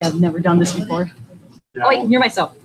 I've never done this before. Yeah. Oh, I can hear myself.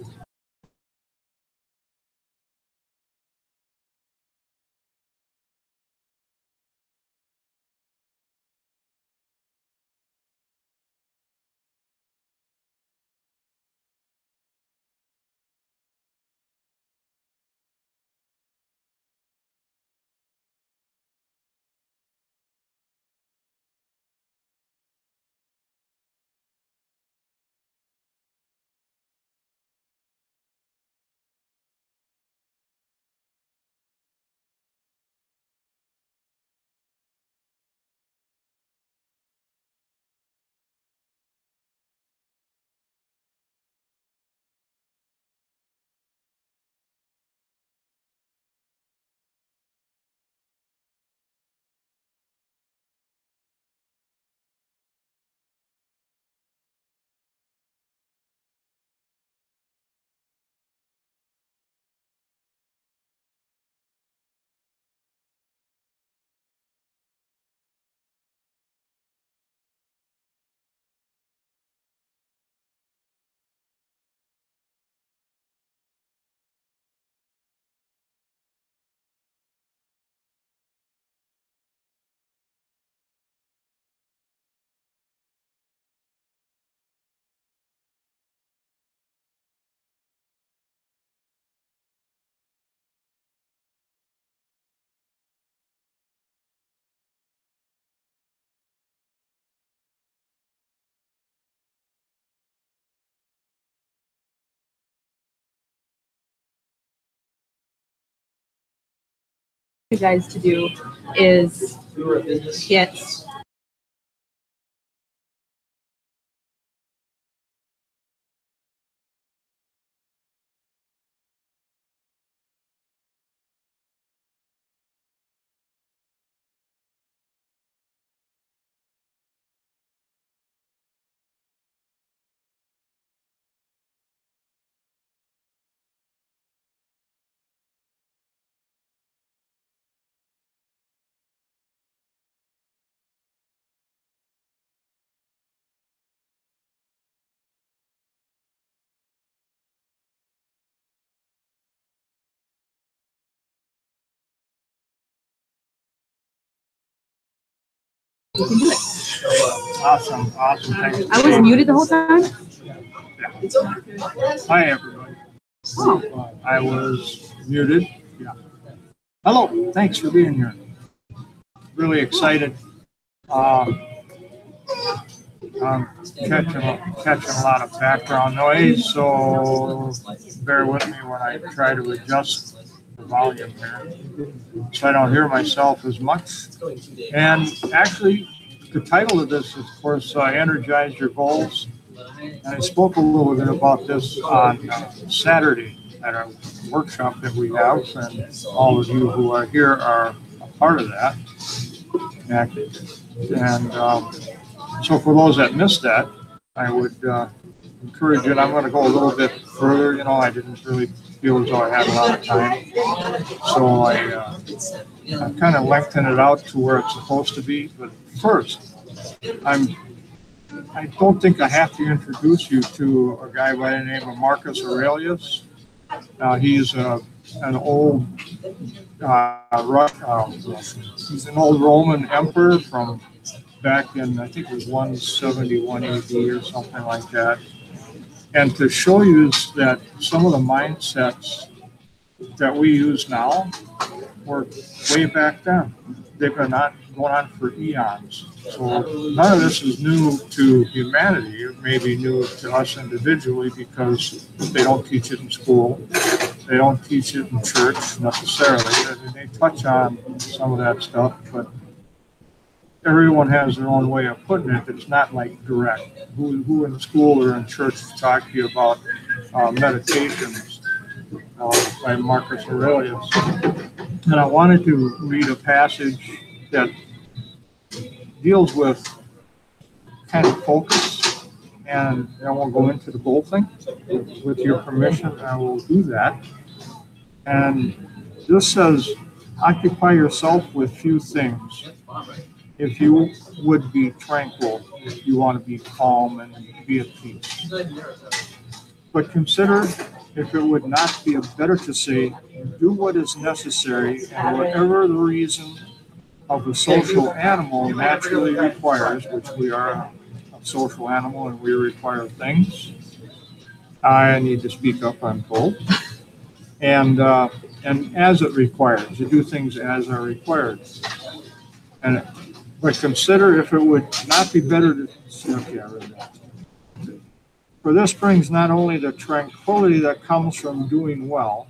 You guys to do is get you can do it. Awesome. Thanks. I was muted the whole time. Hi, everybody. Oh, I was muted. Yeah. Hello. Thanks for being here. Really excited. I'm catching a lot of background noise, so bear with me when I try to adjust the volume here, so I don't hear myself as much. And actually, the title of this is, of course, Energize Your Goals. And I spoke a little bit about this on Saturday at our workshop that we have, and all of you who are here are a part of that. And so for those that missed that, I would encourage you, and I'm going to go a little bit further. You know, I didn't really feel as though I had a lot of time. So I kind of lengthened it out to where it's supposed to be. But first, I don't think I have to introduce you to a guy by the name of Marcus Aurelius. He's an old he's an old Roman emperor from back in, I think it was 171 AD or something like that. And to show you that some of the mindsets that we use now were way back then. They've been going on for eons. So none of this is new to humanity. It may be new to us individually because they don't teach it in school. They don't teach it in church necessarily. They touch on some of that stuff, but everyone has their own way of putting it. It's not like direct. Who in school or in church talk to you about meditations by Marcus Aurelius? And I wanted to read a passage that deals with kind of focus, and I won't go into the goal thing. With your permission, I will do that. And this says, occupy yourself with few things. if you would be tranquil, if you want to be calm and be at peace. But consider if it would not be better to say, do what is necessary and whatever the reason of the social animal naturally requires, which we are a social animal and we require things. I need to speak up, I'm told. And as it requires, to do things as are required. But consider if it would not be better to, okay, I read that. For this brings not only the tranquility that comes from doing well,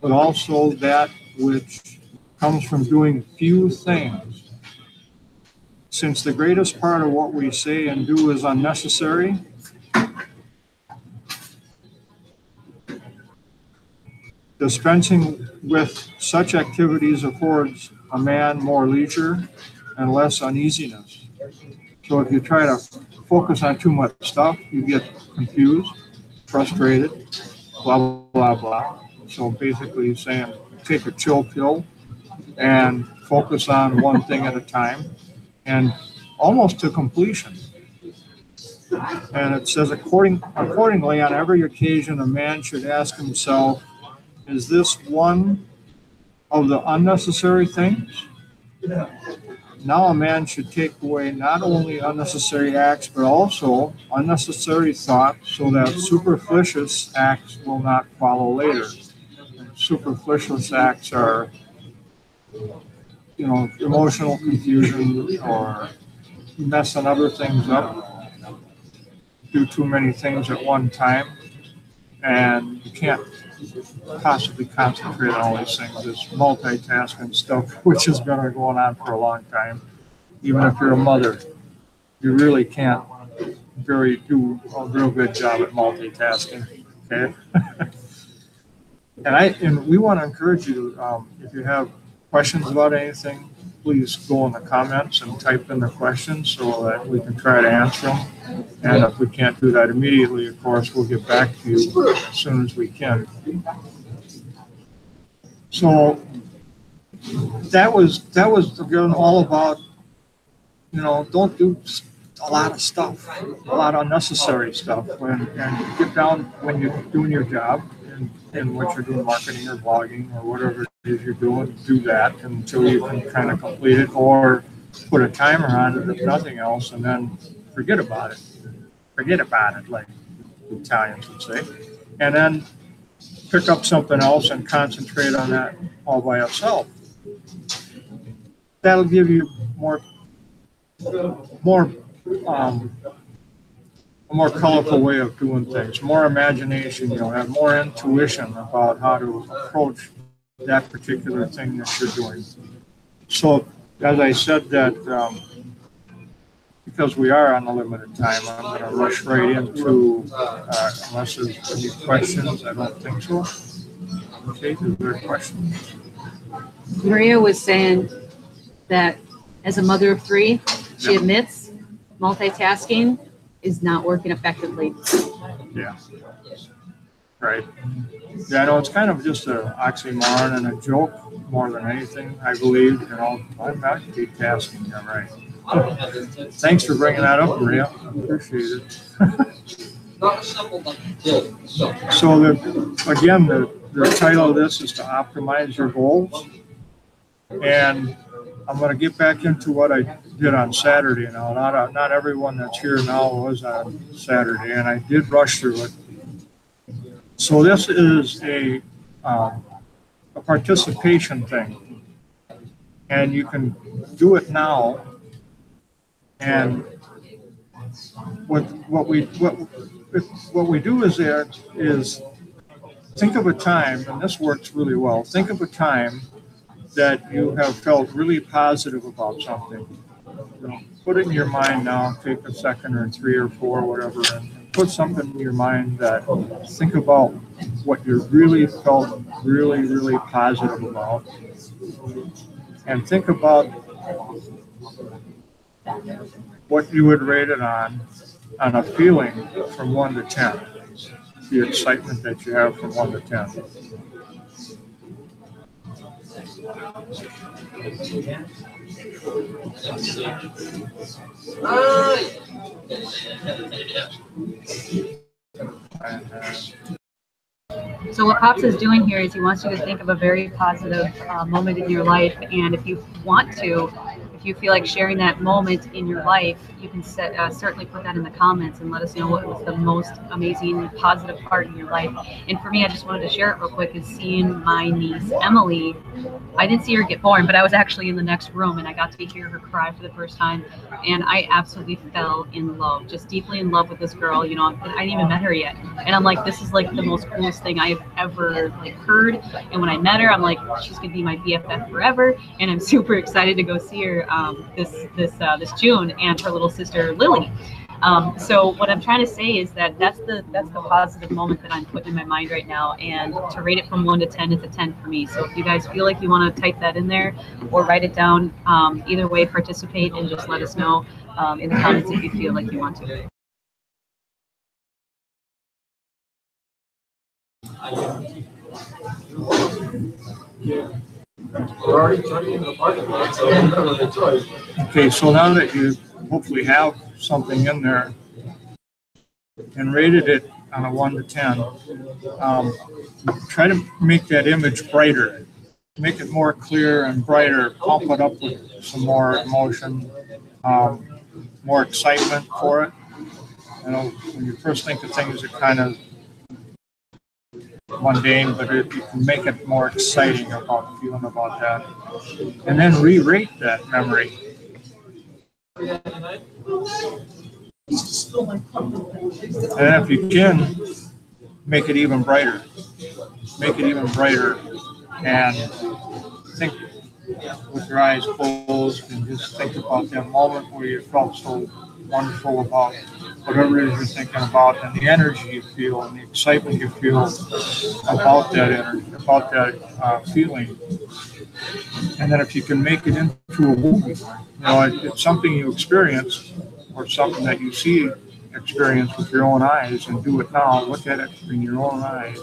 but also that which comes from doing few things. Since the greatest part of what we say and do is unnecessary, dispensing with such activities affords a man more leisure and less uneasiness. So if you try to focus on too much stuff, you get confused, frustrated, blah, blah, blah. So basically saying, take a chill pill and focus on one thing at a time and almost to completion. And it says, accordingly, on every occasion, a man should ask himself, is this one of the unnecessary things? Now a man should take away not only unnecessary acts, but also unnecessary thoughts, so that superfluous acts will not follow later. And superfluous acts are, emotional confusion or messing other things up, do too many things at one time, and you can't possibly concentrate on all these things. This multitasking stuff, which has been going on for a long time. Even if you're a mother, you really can't do a real good job at multitasking. Okay, and we want to encourage you. If you have questions about anything, please go in the comments and type in the questions so that we can try to answer them. And if we can't do that immediately, of course, we'll get back to you as soon as we can. So that was again all about, don't do a lot of stuff, a lot of unnecessary stuff, and get down when you're doing your job and what you're doing, marketing or blogging or whatever it is you're doing, do that until you can kind of complete it, or put a timer on it if nothing else, and then forget about it, like the Italians would say, and then pick up something else and concentrate on that all by itself. That'll give you a more colorful way of doing things, more imagination, have more intuition about how to approach that particular thing that you're doing. So, as I said, that because we are on a limited time, I'm going to rush right into, unless there's any questions, I don't think so. Okay, is there a question? Maria was saying that as a mother of three, she admits multitasking is not working effectively. Yeah. Right. Yeah, I know it's kind of just an oxymoron and a joke more than anything, I believe. I'm multitasking, yeah, right. Thanks for bringing that up, Maria. I appreciate it. So, the title of this is to optimize your goals. And I'm going to get back into what I did on Saturday now. Not everyone that's here now was on Saturday, and I did rush through it. So this is a participation thing, and you can do it now. And what we do is think of a time, and this works really well. Think of a time that you have felt really positive about something. Put it in your mind now. Take a second or 3 or 4, whatever, and put something in your mind that think about what you really felt really, really positive about, and think about what you would rate it on a feeling from 1 to 10. The excitement that you have from 1 to 10. So what Pops is doing here is he wants you to think of a very positive moment in your life, and if you want to, if you feel like sharing that moment in your life, you can certainly put that in the comments and let us know what was the most amazing positive part in your life. And for me, I just wanted to share it real quick, is seeing my niece Emily. I didn't see her get born, but I was actually in the next room and I got to hear her cry for the first time, and I absolutely fell in love, just deeply in love with this girl. You know, I hadn't even met her yet, and I'm like, this is like the most coolest thing I've ever like heard. And when I met her, I'm like, she's gonna be my BFF forever, and I'm super excited to go see her this June, and her little sister Lily. So what I'm trying to say is that that's the positive moment that I'm putting in my mind right now, and to rate it from 1 to 10, it's a 10 for me. So if you guys feel like you want to type that in there or write it down, either way, participate and just let us know in the comments if you feel like you want to. We're already turning into the parking lot, so we don't have a choice. Okay, so now that you hopefully have something in there and rated it on a 1 to 10, try to make that image brighter, make it more clear and brighter, pump it up with some more emotion, more excitement for it. You know, when you first think of things, it kind of mundane, but if you can make it more exciting about feeling about that, and then re-rate that memory. And if you can, make it even brighter. Make it even brighter, and think with your eyes closed and just think about that moment where you felt so wonderful about whatever it is you're thinking about, and the energy you feel and the excitement you feel about that energy, about that feeling. And then if you can make it into a movie, you know, it's something you experience or something that you see experience with your own eyes, and do it now, look at it in your own eyes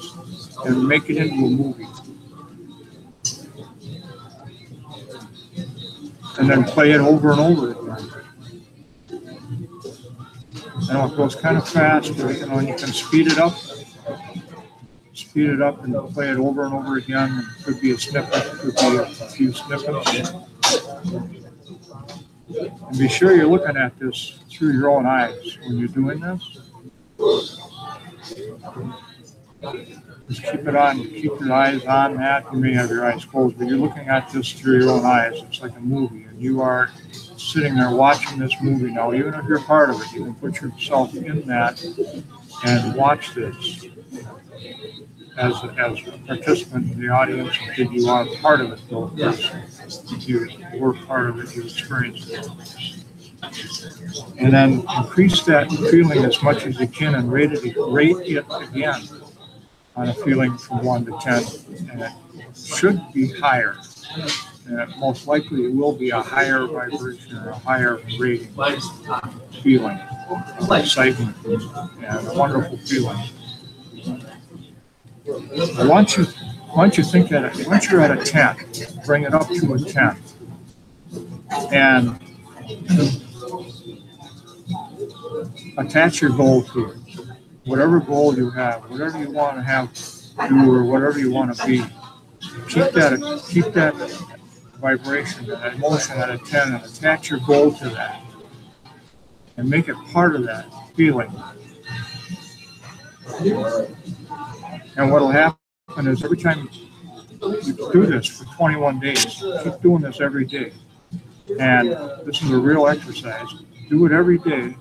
and make it into a movie. And then play it over and over again. I know it goes kind of fast, but you know, you can speed it up and play it over and over again. It could be a snippet, it could be a few snippets. And be sure you're looking at this through your own eyes when you're doing this. Just keep it on, keep your eyes on that. You may have your eyes closed, but you're looking at this through your own eyes. It's like a movie, and you are sitting there watching this movie now. Even if you're part of it, you can put yourself in that and watch this as a participant in the audience. If you are part of it, though, if you were part of it, you experienced it. And then increase that feeling as much as you can and rate it again on a feeling from 1 to 10, and it should be higher. And most likely it will be a higher vibration or a higher rating feeling, excitement, and a wonderful feeling. Once you think that once you're at a 10, bring it up to a 10, and attach your goal to it. Whatever goal you have, whatever you want to have do, or whatever you want to be, keep that vibration, that emotion at a 10, and attach your goal to that, and make it part of that feeling. And what will happen is every time you do this for 21 days, keep doing this every day. And this is a real exercise. Do it every day,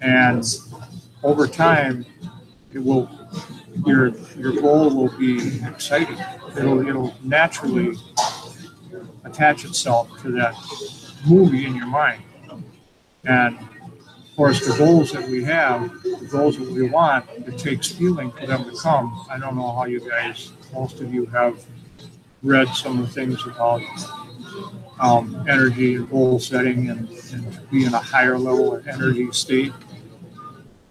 and over time, your goal will be exciting. It'll naturally attach itself to that movie in your mind. And of course, the goals that we have, the goals that we want, it takes feeling for them to come. I don't know how you guys, most of you have read some of the things about energy and goal setting, and to be in a higher level of energy state.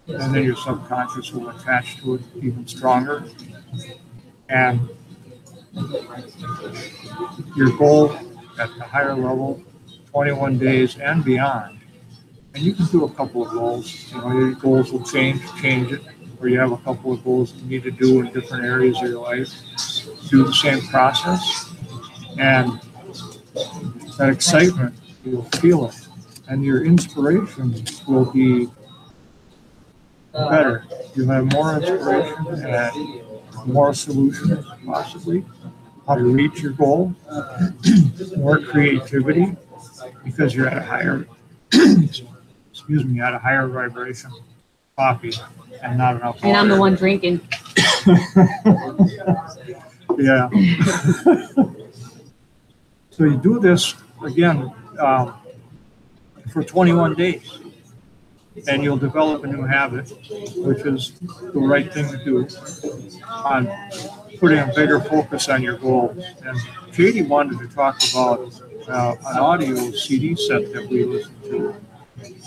And then your subconscious will attach to it even stronger. And your goal at the higher level, 21 days and beyond. And you can do a couple of goals. You know, your goals will change it, or you have a couple of goals you need to do in different areas of your life. Do the same process, and that excitement, you'll feel it, and your inspiration will be better. You'll have more inspiration and more solutions, possibly, how to reach your goal, more creativity, because you're at a higher, excuse me, at a higher vibration. Coffee and not enough water. And I'm the one drinking. Yeah. So you do this again for 21 days, and you'll develop a new habit, which is the right thing to do, on putting a bigger focus on your goals. And Katie wanted to talk about an audio CD set that we listened to.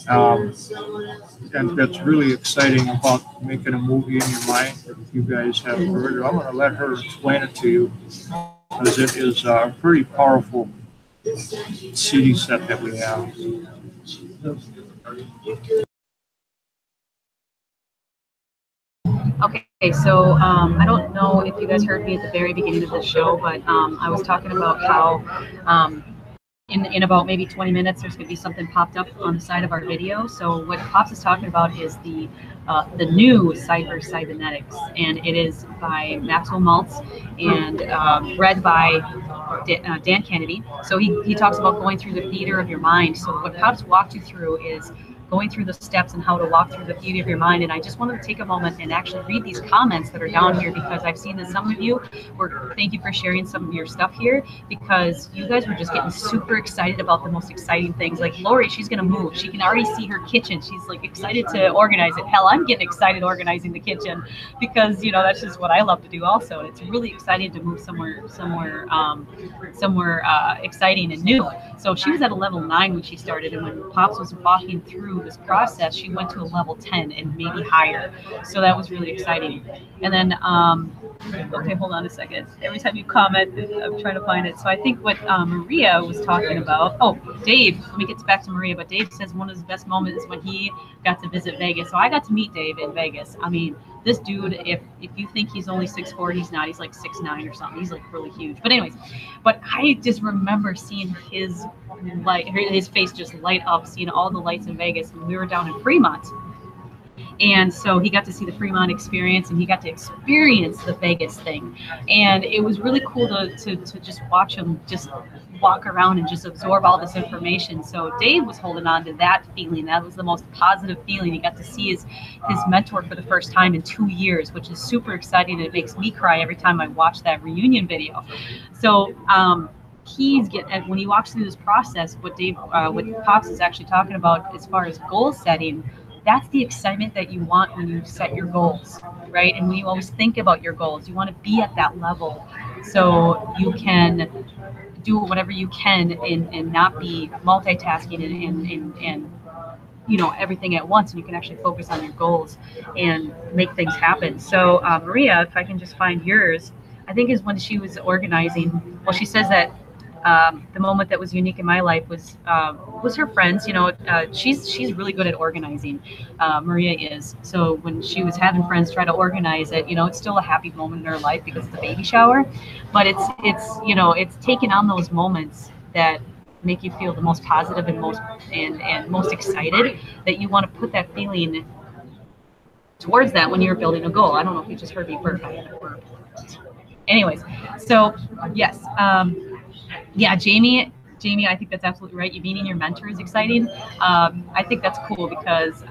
And that's really exciting about making a movie in your mind. If you guys have heard it, I'm going to let her explain it to you, because it is a pretty powerful CD set that we have. Okay, so I don't know if you guys heard me at the very beginning of the show, but I was talking about how in about maybe 20 minutes, there's going to be something popped up on the side of our video. So what Pops is talking about is the new Cyber Cybernetics, and it is by Maxwell Maltz and read by Dan Kennedy. So he talks about going through the theater of your mind. So what Pops walked you through is going through the steps and how to walk through the theater of your mind. And I just wanted to take a moment and actually read these comments that are down here, because I've seen that some of you were, thank you for sharing some of your stuff here, because you guys were just getting super excited about the most exciting things. Like Lori, she's going to move. She can already see her kitchen. She's like excited to organize it. Hell, I'm getting excited organizing the kitchen, because, you know, that's just what I love to do also. And it's really exciting to move somewhere exciting and new. So she was at a level 9 when she started, and when Pops was walking through this process, she went to a level 10 and maybe higher. So that was really exciting. And then, okay, hold on a second. Every time you comment, I'm trying to find it. So I think what Maria was talking about, oh, Dave, let me get back to Maria, but Dave says one of his best moments is when he got to visit Vegas. So I got to meet Dave in Vegas. I mean, this dude, if you think he's only 6'4", he's not. He's like 6'9" or something. He's like really huge. But anyways, but I just remember seeing his face just light up, seeing all the lights in Vegas. And we were down in Fremont. And so he got to see the Fremont experience, and he got to experience the Vegas thing. And it was really cool to just watch him just walk around and just absorb all this information. So Dave was holding on to that feeling. That was the most positive feeling. He got to see his mentor for the first time in 2 years, which is super exciting. It makes me cry every time I watch that reunion video. So when he walks through this process, what Pops is actually talking about as far as goal setting, that's the excitement that you want when you set your goals, right? And when you always think about your goals, you want to be at that level so you can do whatever you can and not be multitasking and you know, everything at once, and you can actually focus on your goals and make things happen. So Maria, if I can just find yours, I think is when she was organizing. Well, she says that the moment that was unique in my life was her friends. You know, she's really good at organizing. Maria is. So when she was having friends try to organize it, you know, it's still a happy moment in her life because it's the baby shower, but it's you know, it's taking on those moments that make you feel the most positive and most excited, that you want to put that feeling towards that when you're building a goal. I don't know if you just heard me burp. I haven't burped. Anyways, so yes. Yeah, Jamie, I think that's absolutely right. You meeting your mentor is exciting. I think that's cool because,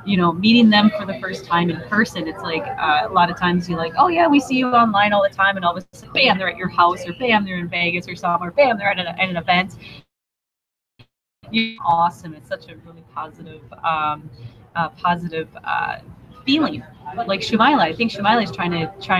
you know, meeting them for the first time in person, it's like a lot of times you're like, oh yeah, we see you online all the time, and all of a sudden, bam, they're at your house, or bam, they're in Vegas or somewhere, bam, they're at an event. You're awesome. It's such a really positive feeling. Like Shumila, I think Shumila is trying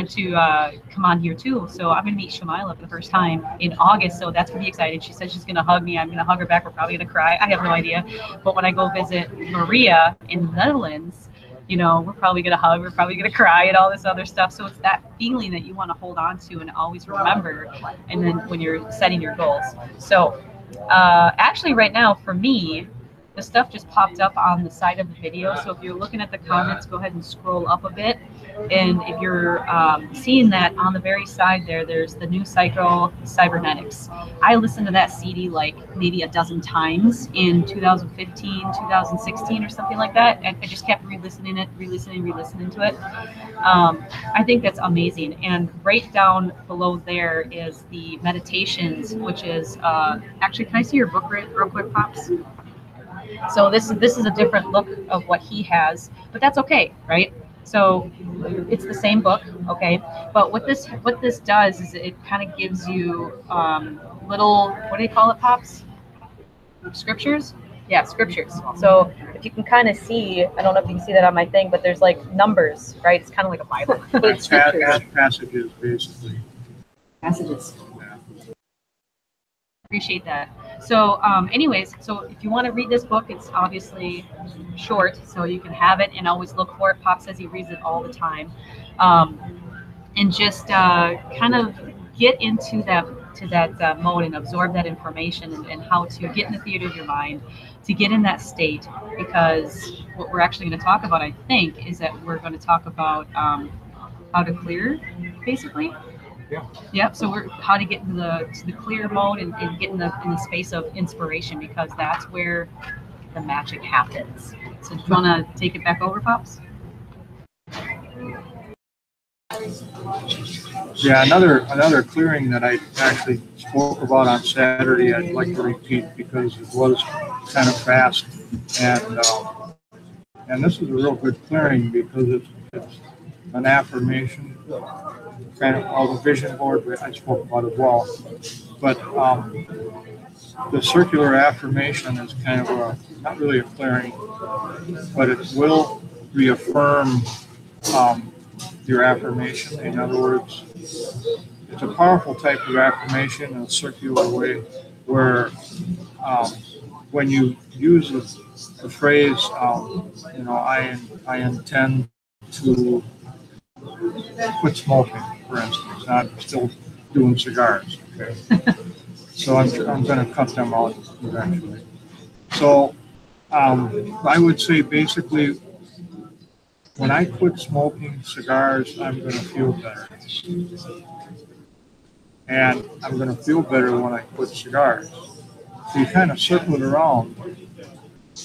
to come on here too. So I'm gonna meet Shumila for the first time in August. So that's gonna be exciting. She said she's gonna hug me. I'm gonna hug her back. We're probably gonna cry. I have no idea. But when I go visit Maria in the Netherlands You know, we're probably going to hug, we're probably going to cry and all this other stuff. So it's that feeling that you want to hold on to and always remember. And then when you're setting your goals. So actually right now for me, the stuff just popped up on the side of the video. So if you're looking at the comments, go ahead and scroll up a bit. And if you're seeing that on the very side there, there's the new cycle, Cybernetics. I listened to that CD like maybe a dozen times in 2015, 2016 or something like that. And I just kept re-listening to it. I think that's amazing. And right down below there is the meditations, which is actually, can I see your book real quick, Pops? So this is a different look of what he has, but that's okay, right? So it's the same book, okay? But what this does is it kind of gives you little, what do you call it, Pops? Scriptures? Yeah, scriptures. So if you can kind of see, I don't know if you can see that on my thing, but there's like numbers, right? It's kind of like a Bible, but it's scriptures. Passages, basically. Passages. Appreciate that. So anyways, so if you want to read this book, it's obviously short, so you can have it and always look for it. Pop says he reads it all the time. And just kind of get into that mode and absorb that information and how to get in the theater of your mind, to get in that state, because what we're actually going to talk about, I think, is that we're going to talk about how to clear, basically. Yeah. Yep. So we're how to get into the clear mode and get in the space of inspiration, because that's where the magic happens. So do you want to take it back over, Pops? Yeah, another clearing that I actually spoke about on Saturday, I'd like to repeat because it was kind of fast, and this is a real good clearing because it's an affirmation, kind of all the vision board that I spoke about as well. But the circular affirmation is kind of not really a clearing, but it will reaffirm your affirmation. In other words, it's a powerful type of affirmation in a circular way where when you use the phrase, I intend to quit smoking, for instance. I'm still doing cigars. Okay, so I'm going to cut them out eventually. So I would say basically, when I quit smoking cigars, I'm going to feel better, and I'm going to feel better when I quit cigars. So you kind of circle it around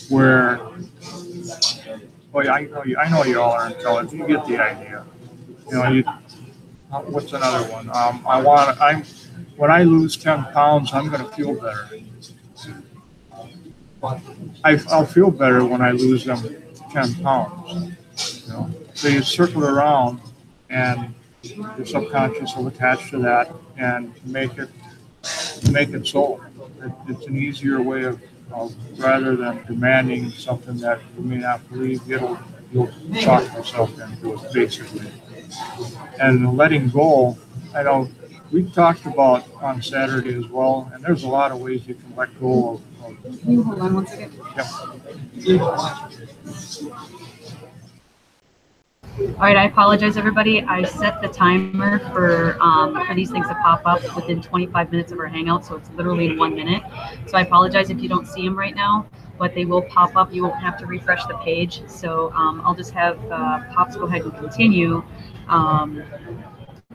where. Well, I know you all are intelligent. You get the idea. What's another one? When I lose 10 pounds, I'm going to feel better. I'll feel better when I lose them 10 pounds. So you circle it around, and your subconscious will attach to that and make it so. It's an easier way of rather than demanding something that you may not believe, you'll talk yourself into it, basically. And letting go, I know we talked about on Saturday as well, and there's a lot of ways you can let go of. Can you hold on one second? Yep. All right, I apologize, everybody. I set the timer for these things to pop up within 25 minutes of our hangout, so it's literally in 1 minute. So I apologize if you don't see them right now, but they will pop up. You won't have to refresh the page. So I'll just have Pops go ahead and continue.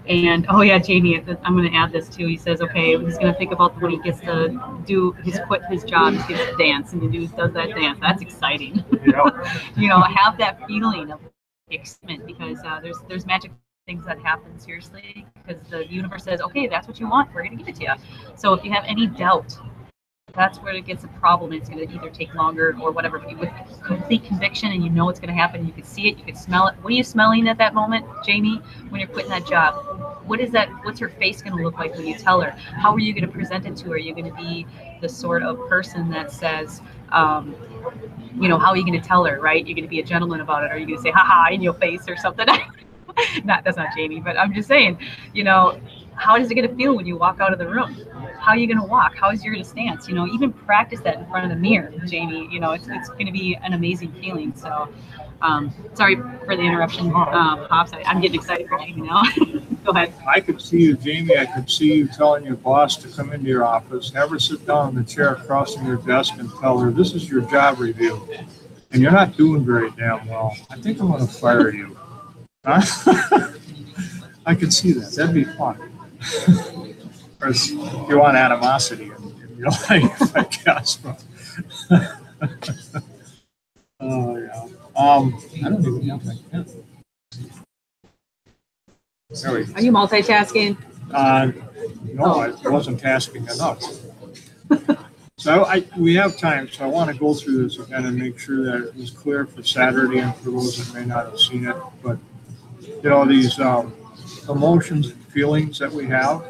And oh yeah, Jamie, I'm going to add this too. He says, okay, he's going to think about when he gets to quit his job, he gets to dance, and he does that dance. That's exciting. Yeah. Have that feeling of excitement, because there's magic things that happen, seriously, because the universe says, okay, that's what you want, we're going to give it to you. So if you have any doubt, that's where it gets a problem. It's going to either take longer or whatever. But with complete conviction, and you know it's going to happen, you can see it, you can smell it. What are you smelling at that moment, Jamie, when you're quitting that job? What's her face going to look like when you tell her? How are you going to present it to her? Are you going to be the sort of person that says, how are you going to tell her, right? You're going to be a gentleman about it, or are you going to say, haha, in your face or something? That's not Jamie, but I'm just saying, how is it going to feel when you walk out of the room? How are you going to walk? How is your stance? Even practice that in front of the mirror, Jamie. It's going to be an amazing feeling. So Sorry for the interruption, Pops. I'm getting excited for Jamie now. Go ahead. I could see you, Jamie. I could see you telling your boss to come into your office, have her sit down in the chair across from your desk, and tell her, "This is your job review, and you're not doing very damn well. I think I'm going to fire you." Huh? I could see that. That'd be fun. Or if you want animosity in your life, I guess. Oh yeah. I don't even have my pen. There we go. Are you multitasking? No, I wasn't tasking enough. So we have time, so I want to go through this again and make sure that it was clear for Saturday and for those that may not have seen it. But these emotions and feelings that we have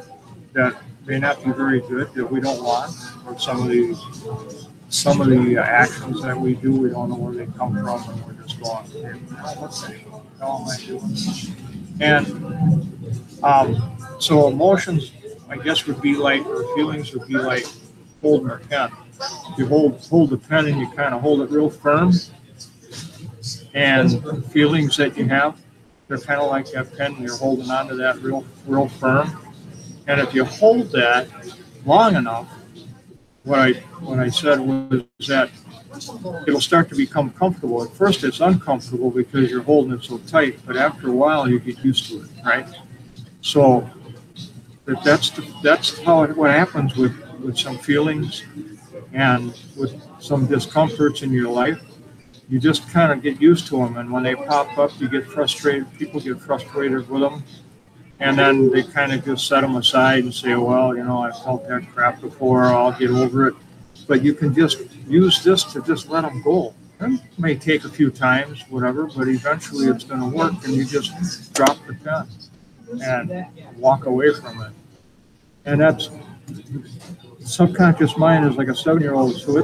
that may not be very good, that we don't want, or some of the actions that we do, we don't know where they come from, and we're just going, what the hell am I doing? And so emotions, I guess, would be like, or feelings would be like holding a pen. You hold the pen and you kind of hold it real firm, and feelings that you have, they're kind of like that pen, and you're holding onto that real firm. And if you hold that long enough, what I said was that it'll start to become comfortable. At first, it's uncomfortable because you're holding it so tight, but after a while, you get used to it, right? So that's what happens with some feelings and with some discomforts in your life. You just kind of get used to them, and when they pop up, you get frustrated. People get frustrated with them, and then they kind of just set them aside and say, well, I felt that crap before, I'll get over it. But you can just use this to just let them go. It may take a few times, whatever, but eventually it's going to work, and you just drop the pen and walk away from it. And that's subconscious mind is like a 7-year-old, so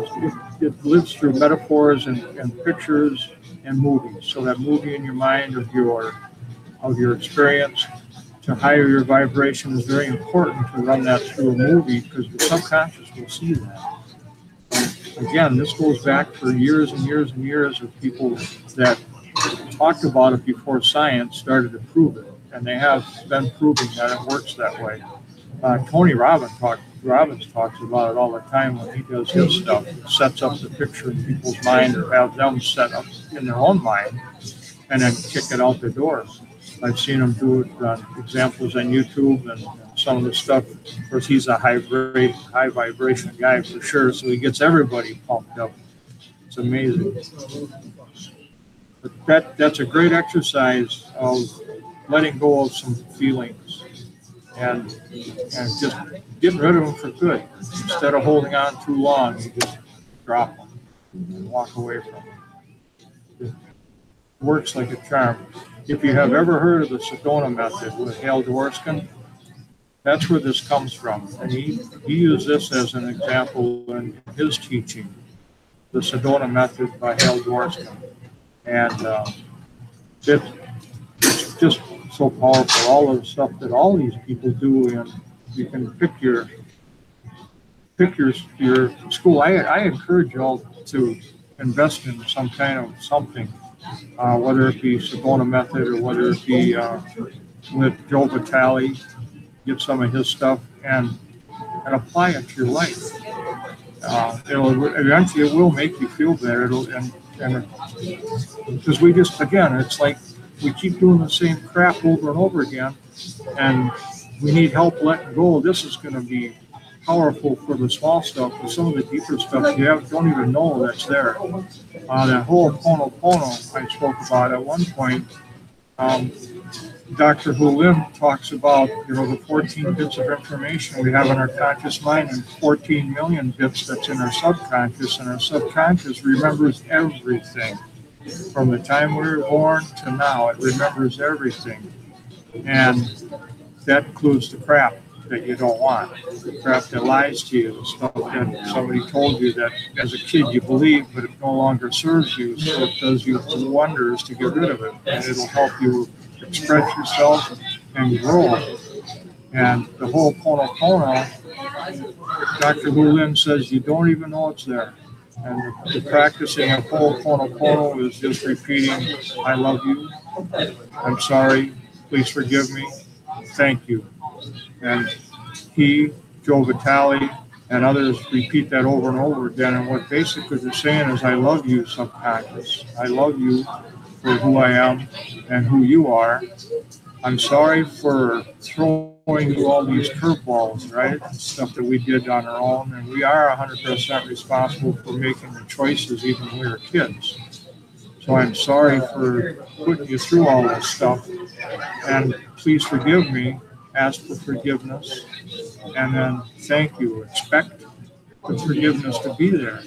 it lives through metaphors and pictures and movies. So that movie in your mind of your experience, to higher your vibration, is very important to run that through a movie, because the subconscious will see that. Again, this goes back for years and years and years of people that talked about it before science started to prove it, and they have been proving that it works that way. Tony Robbins talks about it all the time when he does his stuff. He sets up the picture in people's mind, or have them set up in their own mind, and then kick it out the door. I've seen him do it on examples on YouTube and some of the stuff. Of course, he's a high vibration guy for sure, so he gets everybody pumped up. It's amazing. But that's a great exercise of letting go of some feelings and just getting rid of them for good. Instead of holding on too long, you just drop them and walk away from them. It works like a charm. If you have ever heard of the Sedona method with Hal Dworskin, that's where this comes from. And he used this as an example in his teaching, the Sedona method by Hal Dworskin. And it's just so powerful. All of the stuff that all these people do, and you can pick your school. I encourage you all to invest in some kind of something. Whether it be Sedona method or whether it be with Joe Vitale, get some of his stuff and apply it to your life. Eventually it will make you feel better. Because we just, again, it's like we keep doing the same crap over and over again, and we need help letting go. This is going to be powerful for the small stuff, but some of the deeper stuff you don't even know that's there. That whole Ho'oponopono I spoke about at one point, Dr. Hu Lim talks about, the 14 bits of information we have in our conscious mind and 14 million bits that's in our subconscious, and our subconscious remembers everything. From the time we were born to now, it remembers everything. And that includes the crap that you don't want, the crap that lies to you, the stuff that somebody told you that as a kid you believe, but it no longer serves you, so it does you wonders to get rid of it, and it'll help you express yourself and grow. And the whole Ho'oponopono, Dr. Hu Lim says you don't even know it's there. And the practicing of Ho'oponopono is just repeating, I love you, I'm sorry, please forgive me, thank you. And he, Joe Vitale, and others repeat that over and over again. And what basically they're saying is, I love you, subconscious. I love you for who I am and who you are. I'm sorry for throwing you all these curveballs, right? Stuff that we did on our own. And we are 100% responsible for making the choices even when we were kids. So I'm sorry for putting you through all this stuff. And please forgive me. Ask for forgiveness. And then thank you. Expect the forgiveness to be there.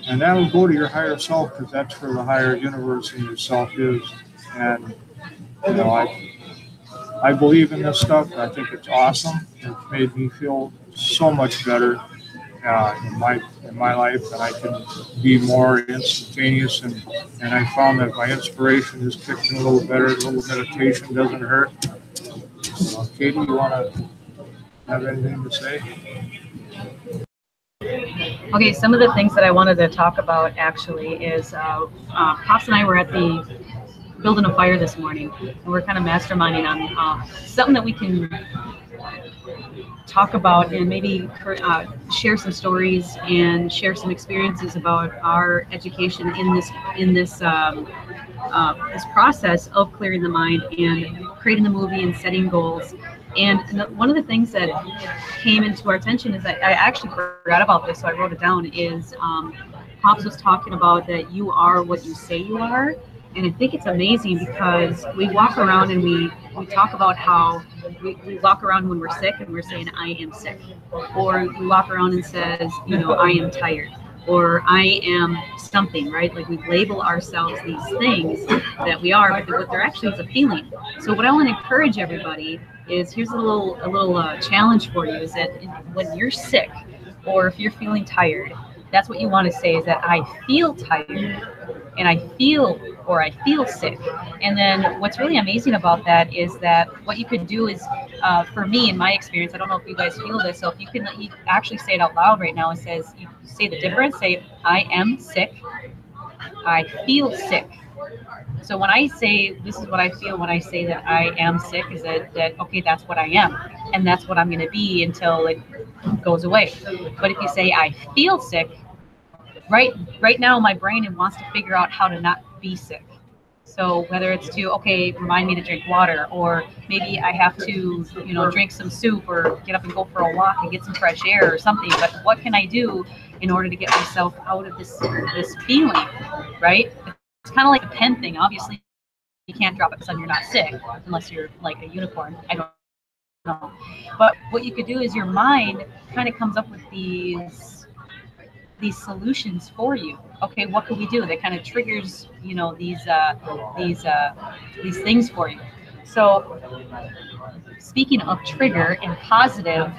And that'll go to your higher self, because that's where the higher universe in yourself is. And you know, I believe in this stuff. I think it's awesome. It's made me feel so much better in my life, and I can be more instantaneous. And I found that my inspiration is kicked in a little better. A little meditation doesn't hurt. Katie, you want to have anything to say? Okay, some of the things that I wanted to talk about actually is Pops and I were at the building a fire this morning, and we're kind of masterminding on something that we can talk about and maybe share some stories and share some experiences about our education in this process of clearing the mind and creating the movie and setting goals. And one of the things that came into our attention is that I actually forgot about this, so I wrote it down, is Pops was talking about that you are what you say you are. And I think it's amazing because we walk around and we talk about how we walk around when we're sick and we're saying, I am sick. Or we walk around and says, you know, I am tired. Or I am something, right? Like we label ourselves these things that we are, but what there actually is a feeling. So what I want to encourage everybody is, here's a little challenge for you, is that when you're sick or if you're feeling tired, that's what you want to say, is that I feel tired and I feel sick. And then what's really amazing about that is that what you could do is, for me, in my experience, I don't know if you guys feel this, so if you can actually say it out loud right now, it says, you say the difference, say, I am sick, I feel sick. So when I say, this is what I feel when I say that I am sick, is that okay, that's what I am. And that's what I'm going to be until it goes away. But if you say, I feel sick, right now my brain wants to figure out how to not be sick. So whether it's to, okay, remind me to drink water, or maybe I have to, drink some soup, or get up and go for a walk and get some fresh air or something. But what can I do in order to get myself out of this feeling, right? It's kind of like a pen thing. Obviously, you can't drop it when you're not sick, unless you're like a unicorn. I don't know. But what you could do is your mind kind of comes up with these solutions for you. Okay, what could we do that kind of triggers, these things for you? So speaking of trigger and positive,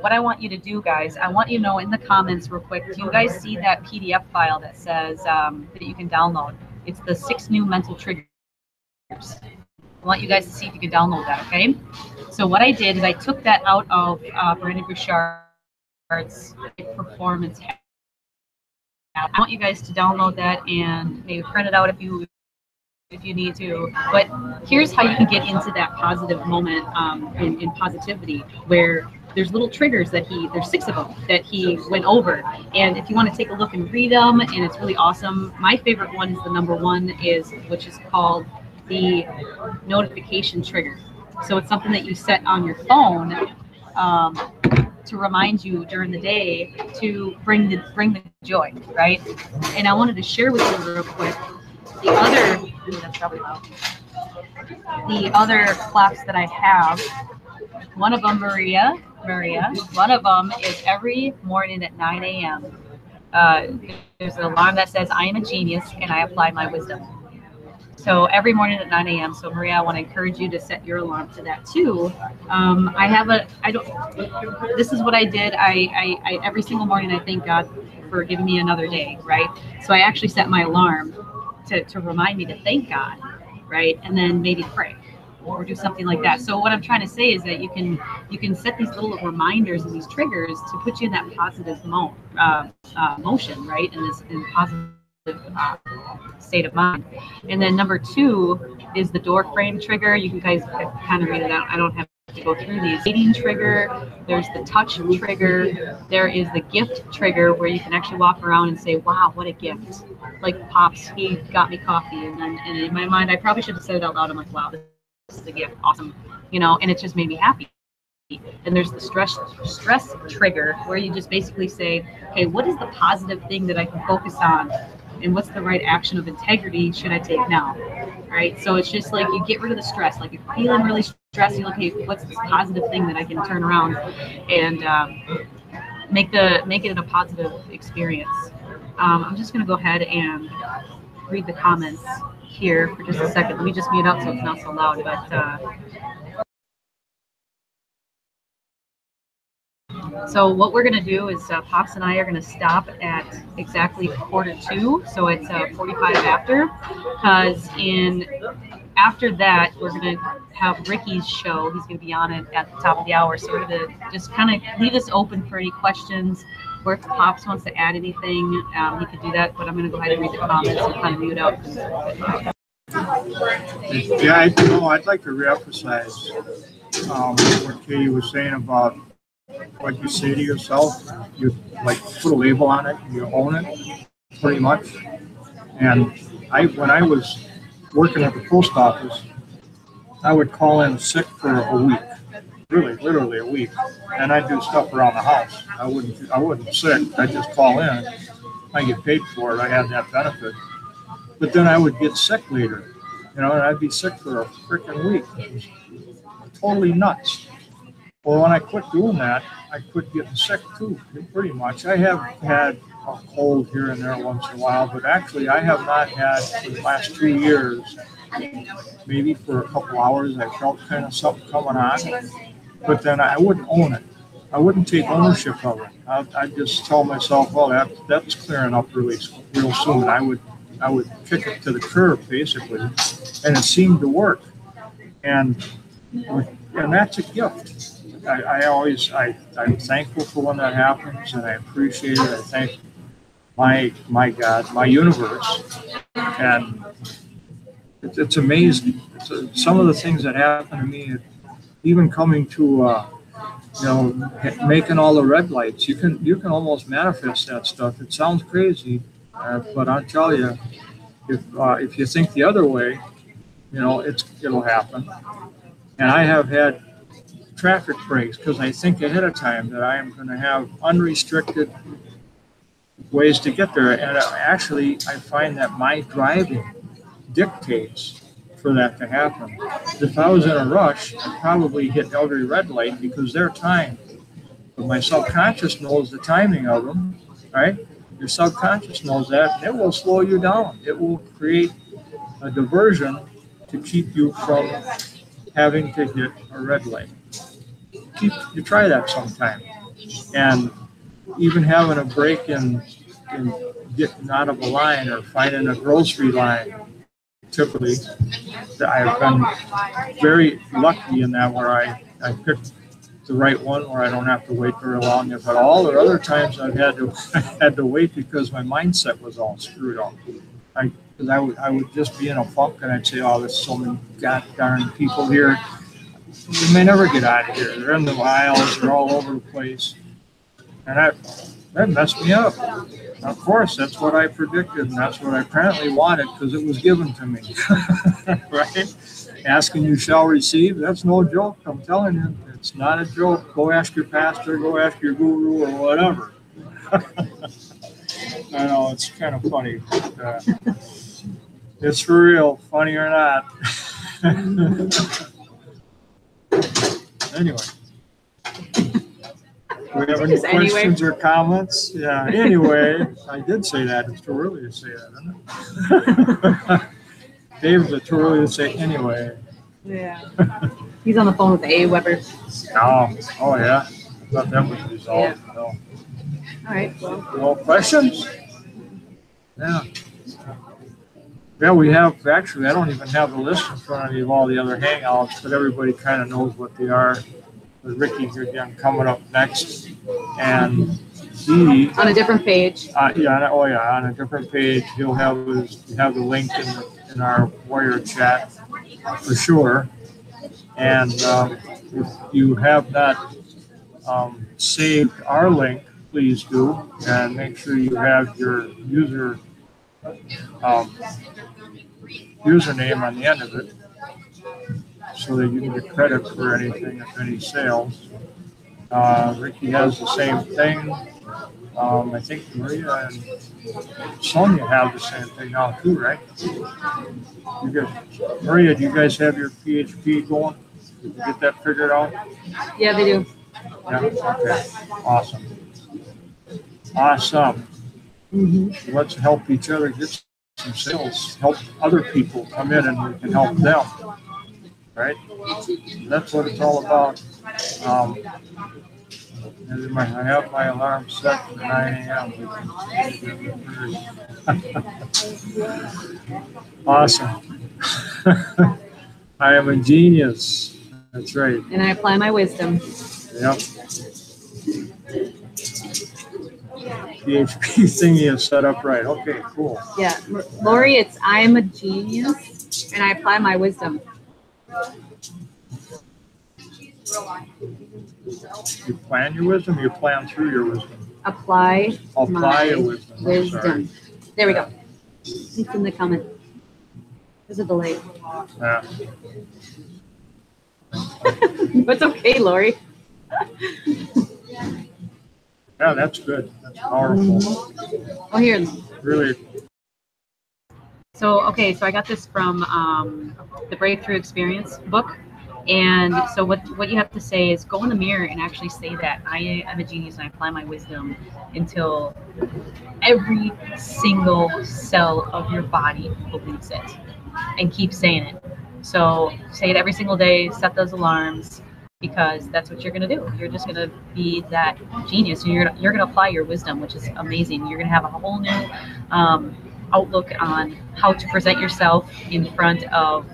what I want you to do, guys, I want you to know in the comments real quick, do you guys see that PDF file that says that you can download? It's the 6 new mental triggers. I want you guys to see if you can download that, okay? So what I did is I took that out of Brandon Bouchard's performance hack. I want you guys to download that and maybe print it out if you need to. But here's how you can get into that positive moment in positivity, where there's little triggers there's 6 of them that he went over. And if you want to take a look and read them, and it's really awesome. My favorite one is the number 1, which is called the notification trigger. So it's something that you set on your phone to remind you during the day to bring the joy, right? And I wanted to share with you real quick the other clocks that I have. One of them, Maria. One of them is every morning at 9 a.m. There's an alarm that says I am a genius and I apply my wisdom. So every morning at 9 a.m. So Maria, I want to encourage you to set your alarm to that too. This is what I did. I every single morning I thank God for giving me another day, right? So I actually set my alarm to remind me to thank God, right? And then maybe pray. or do something like that. So what I'm trying to say is that you can set these little reminders and these triggers to put you in that positive motion, right? In positive state of mind. And then number 2 is the door frame trigger. You can guys kind of read it out. I don't have to go through these. Eating trigger. There's the touch trigger. There is the gift trigger, where you can actually walk around and say, "Wow, what a gift!" Like Pops, he got me coffee, and in my mind, I probably should have said it out loud. I'm like, "Wow, this is a gift, awesome," and it just made me happy. And there's the stress trigger, where you just basically say, "Okay, what is the positive thing that I can focus on, and what's the right action of integrity should I take now?" Right? So it's just like you get rid of the stress. Like you're feeling really stressed, you're like, "Okay, what's this positive thing that I can turn around and make it a positive experience?" I'm just going to go ahead and read the comments here for just a second. Let me just mute out so it's not so loud. But so what we're going to do is Pops and I are going to stop at exactly 1:45. So it's 45 after, because after that we're going to have Ricky's show. He's going to be on it at the top of the hour. So we're going to just kind of leave this open for any questions, or if Pops wants to add anything, he could do that. But I'm going to go ahead and read the comments and kind of mute out. Yeah, I'd like to reemphasize what Katie was saying about what you say to yourself. You like put a label on it, and you own it, pretty much. And when I was working at the post office, I would call in sick for a week, really, literally a week, and I'd do stuff around the house. I wasn't sick. I'd just call in. I get paid for it. I had that benefit. But then I would get sick later, and I'd be sick for a freaking week. It was totally nuts. Well, when I quit doing that, I quit getting sick too, pretty much. I have had a cold here and there once in a while, but actually I have not had for the last 2 years. Maybe for a couple hours I felt kind of something coming on, but then I wouldn't own it. I wouldn't take ownership of it. I'd just tell myself, well, that's clearing up real soon. I would kick it to the curb, basically, and it seemed to work. And that's a gift. I'm thankful for when that happens, and I appreciate it. I thank my God, my universe, and it's amazing. Some of the things that happen to me, even coming to making all the red lights, you can almost manifest that stuff. It sounds crazy, but I'll tell you, if you think the other way, it'll happen. And I have had traffic breaks because I think ahead of time that I am going to have unrestricted ways to get there. And actually, I find that my driving dictates for that to happen. If I was in a rush, I'd probably hit every red light because they're timed. But my subconscious knows the timing of them, right? Your subconscious knows that, and it will slow you down. It will create a diversion to keep you from having to hit a red light. You try that sometime. And even having a break in getting out of a line or finding a grocery line, typically, I've been very lucky in that, where I picked the right one where I don't have to wait very long. But all the other times I've had to wait because my mindset was all screwed up. Because I would just be in a funk, and I'd say, "Oh, there's so many god darn people here. We may never get out of here. They're in the aisles. They're all over the place," and that messed me up. Of course, that's what I predicted, and that's what I apparently wanted because it was given to me. Right? Asking you shall receive. That's no joke. I'm telling you, it's not a joke. Go ask your pastor. Go ask your guru or whatever. I know it's kind of funny, but it's for real, funny or not. Anyway. Do we have any questions or comments? Yeah, anyway, I did say that. It's too early to say that, isn't it? Dave's too early to say anyway. Yeah. He's on the phone with the Weber. Oh yeah. I thought that was resolved. Yeah. No. All right. Well. No questions? Yeah. Yeah, we have, actually, I don't even have the list in front of me of all the other hangouts, but everybody kind of knows what they are. With Ricky here again coming up next. And he, On a different page. on a different page, he'll have the link in our Warrior chat for sure. And if you have not saved our link, please do, and make sure you have your username on the end of it, so that you can get credit for anything, if any sales. Ricky has the same thing. I think Maria and Sonia have the same thing now too, right? Maria, do you guys have your PHP going? Did you get that figured out? Yeah, they do. Yeah, okay, awesome. Mm-hmm. Let's help each other get some sales, help other people come in, and we can help them, right? That's what it's all about. I have my alarm set for 9 a.m. Awesome. I am a genius. That's right. And I apply my wisdom. Yep. PHP thingy is set up right. Okay, cool. Yeah, Lori, it's I am a genius, and I apply my wisdom. You plan your wisdom, you plan through your wisdom. Apply your wisdom. There we go. It's in the comment. There's a delay. Yeah. It's okay, Lori. Yeah, that's good. That's powerful. Oh, here. Really. So I got this from the Breakthrough Experience book. And so what you have to say is go in the mirror and actually say that I am a genius and I apply my wisdom until every single cell of your body believes it, and keep saying it. So say it every single day, set those alarms, because that's what you're going to do. You're just going to be that genius, and you're going to apply your wisdom, which is amazing. You're going to have a whole new outlook on how to present yourself in front of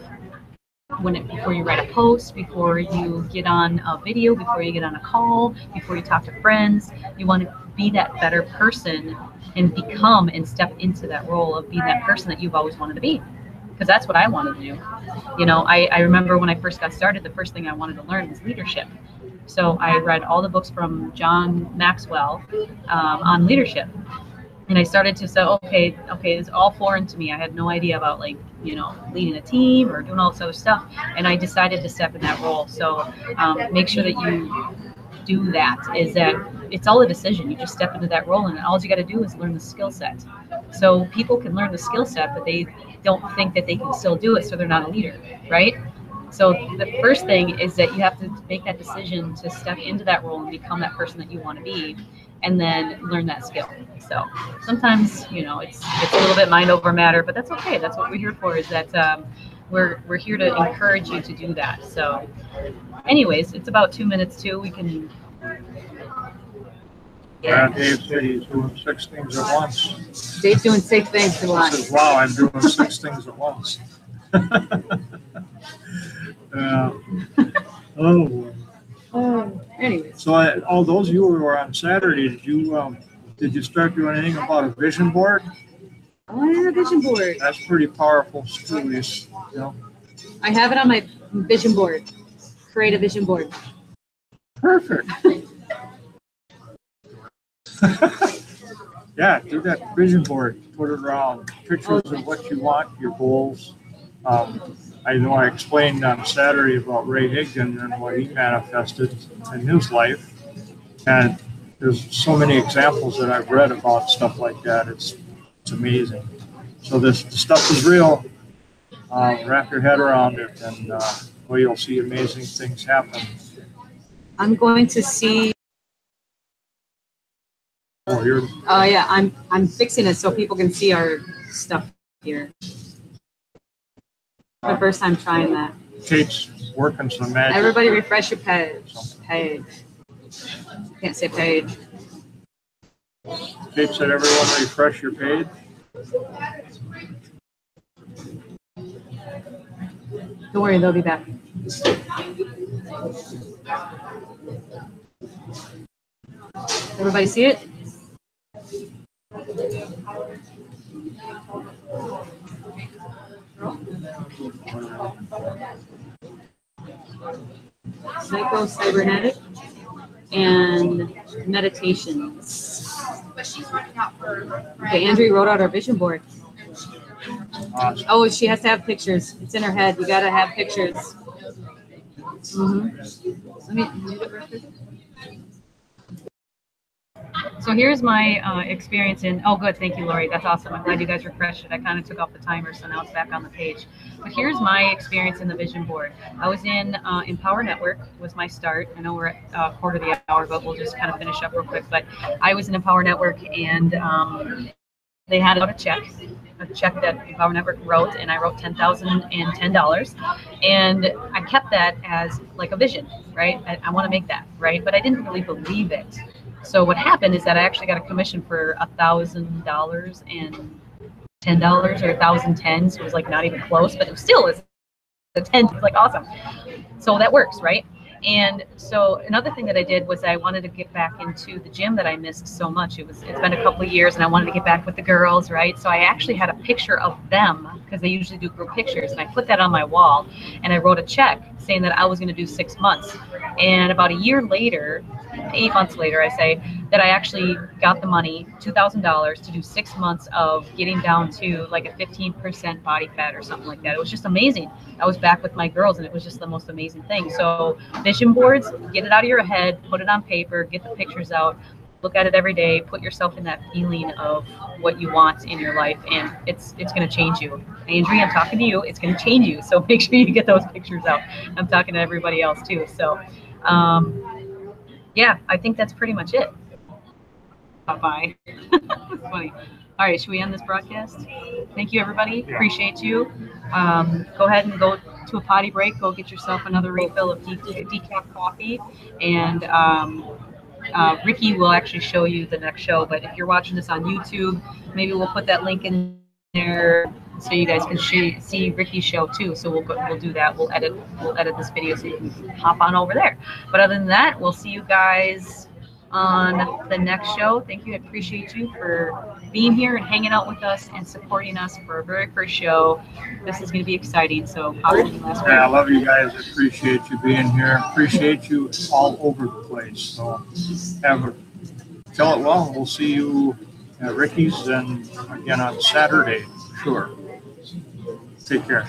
before you write a post, before you get on a video, before you get on a call, before you talk to friends. You want to be that better person and become and step into that role of being that person that you've always wanted to be. Because that's what I wanted to do. You know, I remember when I first got started, the first thing I wanted to learn was leadership. So I read all the books from John Maxwell on leadership. And I started to say, okay, it's all foreign to me. I had no idea about, like, you know, leading a team or doing all this other stuff. And I decided to step in that role. So make sure that you do that. Is that it's all a decision. You just step into that role, and all you got to do is learn the skill set. So people can learn the skill set, but they don't think that they can still do it, so they're not a leader, right? So the first thing is that you have to make that decision to step into that role and become that person that you want to be, and then learn that skill. So sometimes, you know, it's a little bit mind over matter, but that's okay. That's what we're here for, is that we're here to encourage you to do that. So anyways, it's about 2 minutes too. We can... Yeah, Dave said he's doing 6 things at once. Dave's doing 6 things at once. He says, wow, I'm doing 6 things at once. Anyway. So all those of you who were on Saturday, did you start doing anything about a vision board? Oh, yeah, vision board. That's pretty powerful stories, you know. I have it on my vision board. Create a vision board. Perfect. Yeah, do that vision board. Put it around pictures of what you want, your goals. I know I explained on Saturday about Ray Higdon and what he manifested in his life. And there's so many examples that I've read about stuff like that. It's amazing. So the stuff is real. Wrap your head around it, and you'll see amazing things happen. I'm going to see. Oh, here. Oh yeah, I'm fixing it so people can see our stuff here. The first time trying that. Kate's working some magic. Everybody refresh your page. Can't say page. Kate said everyone refresh your page. Don't worry, they'll be back. Everybody see it? Cybernetic and meditations. Okay, Andrea wrote out our vision board. Awesome. Oh, she has to have pictures. It's in her head. You gotta have pictures. So here's my experience in, oh good, thank you, Lori. That's awesome. I'm glad you guys refreshed it. I kind of took off the timer, so now it's back on the page. But here's my experience in the vision board. I was in Empower Network was my start. I know we're at quarter of the hour, but we'll just kind of finish up real quick. But I was in Empower Network, and they had a check that Empower Network wrote, and I wrote $10,010, and I kept that as like a vision, right? I want to make that, right? But I didn't really believe it. So what happened is that I actually got a commission for $1,000 and $10 or 1,010. So it was like not even close, but it still is a 10. It's like awesome. So that works, right? And so another thing that I did was I wanted to get back into the gym that I missed so much. It's been a couple of years, and I wanted to get back with the girls, right? So I actually had a picture of them, because they usually do group pictures, and I put that on my wall, and I wrote a check saying that I was going to do 6 months. And about a year later, 8 months later, I say, that I actually got the money, $2,000, to do 6 months of getting down to like a 15% body fat or something like that. It was just amazing. I was back with my girls, and it was just the most amazing thing. So vision boards, get it out of your head, put it on paper, get the pictures out, look at it every day, put yourself in that feeling of what you want in your life, and it's going to change you. Andrea, I'm talking to you. It's going to change you. So make sure you get those pictures out. I'm talking to everybody else too. So yeah, I think that's pretty much it. Bye. That's funny. All right, should we end this broadcast? Thank you, everybody. Appreciate you. Go ahead and go to a potty break. Go get yourself another refill of decaf coffee. And Ricky will actually show you the next show. But if you're watching this on YouTube, maybe we'll put that link in there so you guys can see Ricky's show too. So we'll do that. We'll edit this video so you can hop on over there. But other than that, we'll see you guys on the next show. Thank you. I appreciate you for being here and hanging out with us and supporting us for our very first show. This is going to be exciting. So yeah, I love you guys. I appreciate you being here. Appreciate you all over the place. So tell it well. We'll see you at Ricky's and again on Saturday. Sure. Take care.